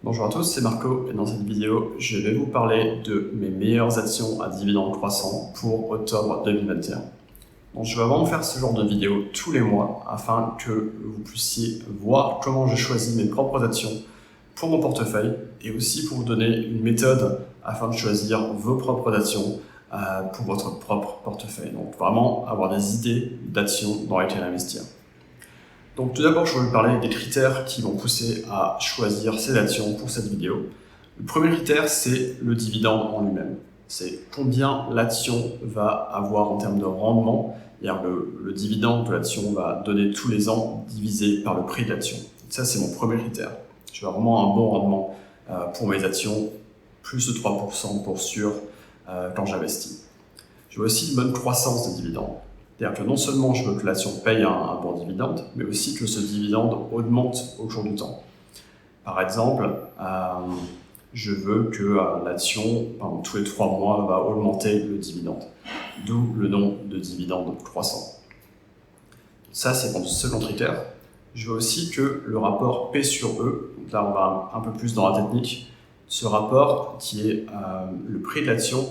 Bonjour à tous, c'est Marco et dans cette vidéo, je vais vous parler de mes meilleures actions à dividendes croissants pour octobre 2021. Donc, je vais vraiment faire ce genre de vidéo tous les mois afin que vous puissiez voir comment je choisis mes propres actions pour mon portefeuille et aussi pour vous donner une méthode afin de choisir vos propres actions pour votre propre portefeuille. Donc vraiment avoir des idées d'actions dans lesquelles investir. Donc tout d'abord, je vais vous parler des critères qui vont pousser à choisir ces actions pour cette vidéo. Le premier critère, c'est le dividende en lui-même. C'est combien l'action va avoir en termes de rendement. C'est-à-dire le dividende que l'action va donner tous les ans divisé par le prix de l'action. Ça, c'est mon premier critère. Je veux vraiment un bon rendement pour mes actions, plus de 3% pour sûr quand j'investis. Je veux aussi une bonne croissance des dividendes. C'est-à-dire que non seulement je veux que l'action paye un bon dividende, mais aussi que ce dividende augmente au cours du temps. Par exemple, je veux que l'action, tous les 3 mois, va augmenter le dividende. D'où le nom de dividende croissant. Ça, c'est mon second critère. Je veux aussi que le rapport P sur E, donc là on va un peu plus dans la technique, ce rapport qui est le prix de l'action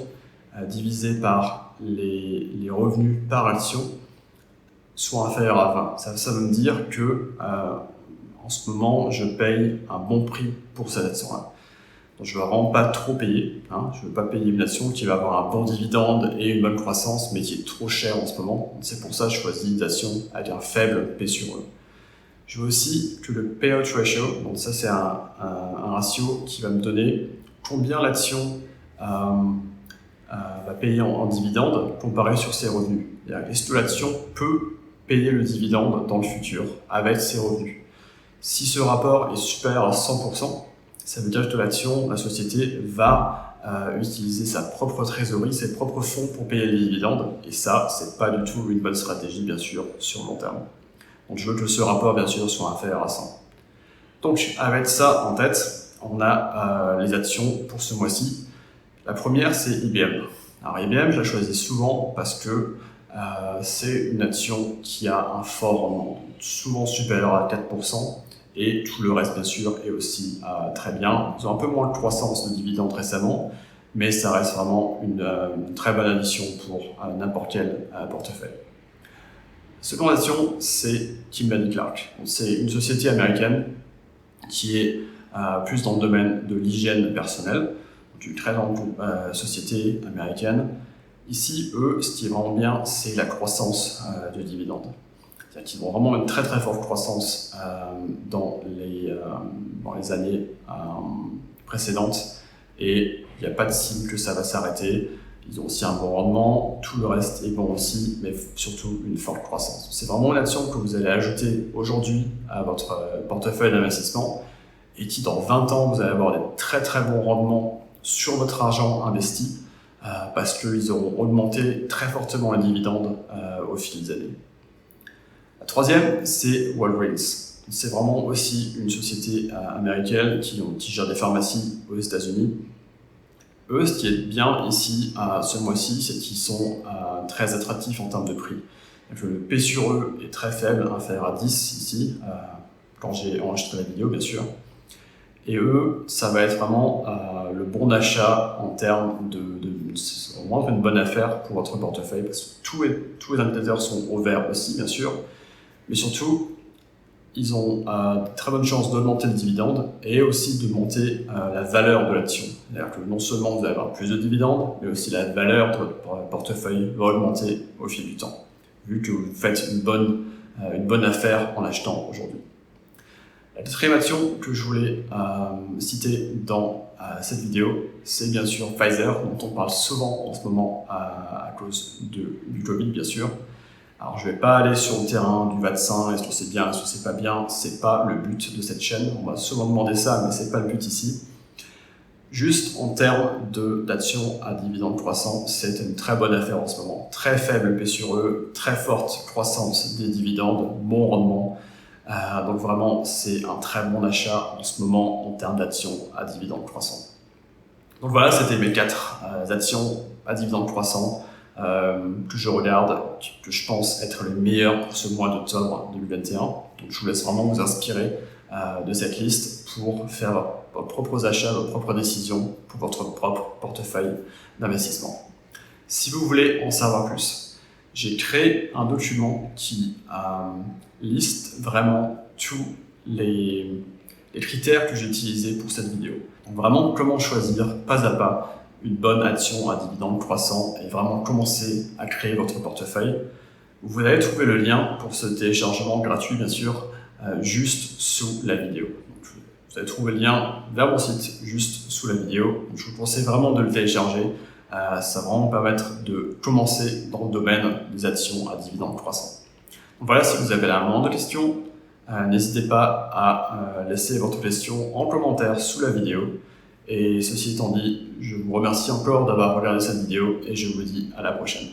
divisé par les revenus par action soit inférieur à 20. Ça veut me dire que en ce moment, je paye un bon prix pour cette action-là. Donc je ne veux vraiment pas trop payer. Je ne veux pas payer une action qui va avoir un bon dividende et une bonne croissance, mais qui est trop chère en ce moment. C'est pour ça que je choisis des actions avec un faible P sur E. Je veux aussi que le payout ratio, donc ça c'est un ratio qui va me donner combien l'action va payer en dividende comparé sur ses revenus. Est-ce que l'action peut payer le dividende dans le futur avec ses revenus? Si ce rapport est supérieur à 100%, ça veut dire que l'action, la société, va utiliser sa propre trésorerie, ses propres fonds pour payer les dividendes. Et ça, c'est pas du tout une bonne stratégie, bien sûr, sur le long terme. Donc je veux que ce rapport, bien sûr, soit inférieur à 100. Donc avec ça en tête, on a les actions pour ce mois-ci. La première, c'est IBM. Alors IBM, je la choisis souvent parce que c'est une action qui a un fort rendement, souvent supérieur à 4%, et tout le reste, bien sûr, est aussi très bien. Ils ont un peu moins de croissance de dividendes récemment, mais ça reste vraiment une très bonne addition pour n'importe quel portefeuille. Seconde action, c'est Kimberly-Clark. C'est une société américaine qui est plus dans le domaine de l'hygiène personnelle, une très grande société américaine. Ici, eux, ce qui est vraiment bien, c'est la croissance de dividendes. C'est-à-dire qu'ils ont vraiment une très très forte croissance dans les années précédentes et il n'y a pas de signe que ça va s'arrêter. Ils ont aussi un bon rendement, tout le reste est bon aussi, mais surtout une forte croissance. C'est vraiment une action que vous allez ajouter aujourd'hui à votre portefeuille d'investissement et qui dans 20 ans, vous allez avoir des très très bons rendements sur votre argent investi parce qu'ils auront augmenté très fortement les dividendes au fil des années. La troisième, c'est Walgreens. C'est vraiment aussi une société américaine qui gère des pharmacies aux États-Unis. Eux, ce qui est bien ici, ce mois-ci, c'est qu'ils sont très attractifs en termes de prix. Donc, le P sur E est très faible, inférieur à 10 ici, quand j'ai enregistré la vidéo, bien sûr. Et eux, ça va être vraiment le bon achat en termes c'est vraiment une bonne affaire pour votre portefeuille parce que tous les indicateurs sont au vert aussi, bien sûr. Mais surtout, ils ont de très bonnes chances d'augmenter le dividende et aussi de monter la valeur de l'action. C'est-à-dire que non seulement vous allez avoir plus de dividendes, mais aussi la valeur de votre portefeuille va augmenter au fil du temps, vu que vous faites une bonne affaire en achetant aujourd'hui. La quatrième action que je voulais citer dans cette vidéo, c'est bien sûr Pfizer, dont on parle souvent en ce moment à cause du Covid, bien sûr. Alors, je ne vais pas aller sur le terrain du vaccin, est-ce que c'est bien, est-ce que c'est pas bien, c'est pas le but de cette chaîne. On va souvent demander ça, mais c'est pas le but ici. Juste en termes d'actions à dividendes croissants, c'est une très bonne affaire en ce moment. Très faible P sur E, très forte croissance des dividendes, bon rendement. Donc vraiment, c'est un très bon achat en ce moment en termes d'actions à dividendes croissants. Donc voilà, c'était mes 4 actions à dividendes croissants. Que je regarde, que je pense être les meilleurs pour ce mois d'octobre 2021. Donc je vous laisse vraiment vous inspirer de cette liste pour faire vos propres achats, vos propres décisions pour votre propre portefeuille d'investissement. Si vous voulez en savoir plus, j'ai créé un document qui liste vraiment tous les critères que j'ai utilisés pour cette vidéo. Donc vraiment comment choisir pas à pas une bonne action à dividende croissant et vraiment commencer à créer votre portefeuille. Vous allez trouver le lien pour ce téléchargement gratuit bien sûr juste sous la vidéo. Donc, vous allez trouver le lien vers mon site juste sous la vidéo. Donc, je vous conseille vraiment de le télécharger. Ça va vraiment permettre de commencer dans le domaine des actions à dividendes croissants. Donc voilà, si vous avez la moindre question, n'hésitez pas à laisser votre question en commentaire sous la vidéo. Et ceci étant dit, je vous remercie encore d'avoir regardé cette vidéo et je vous dis à la prochaine.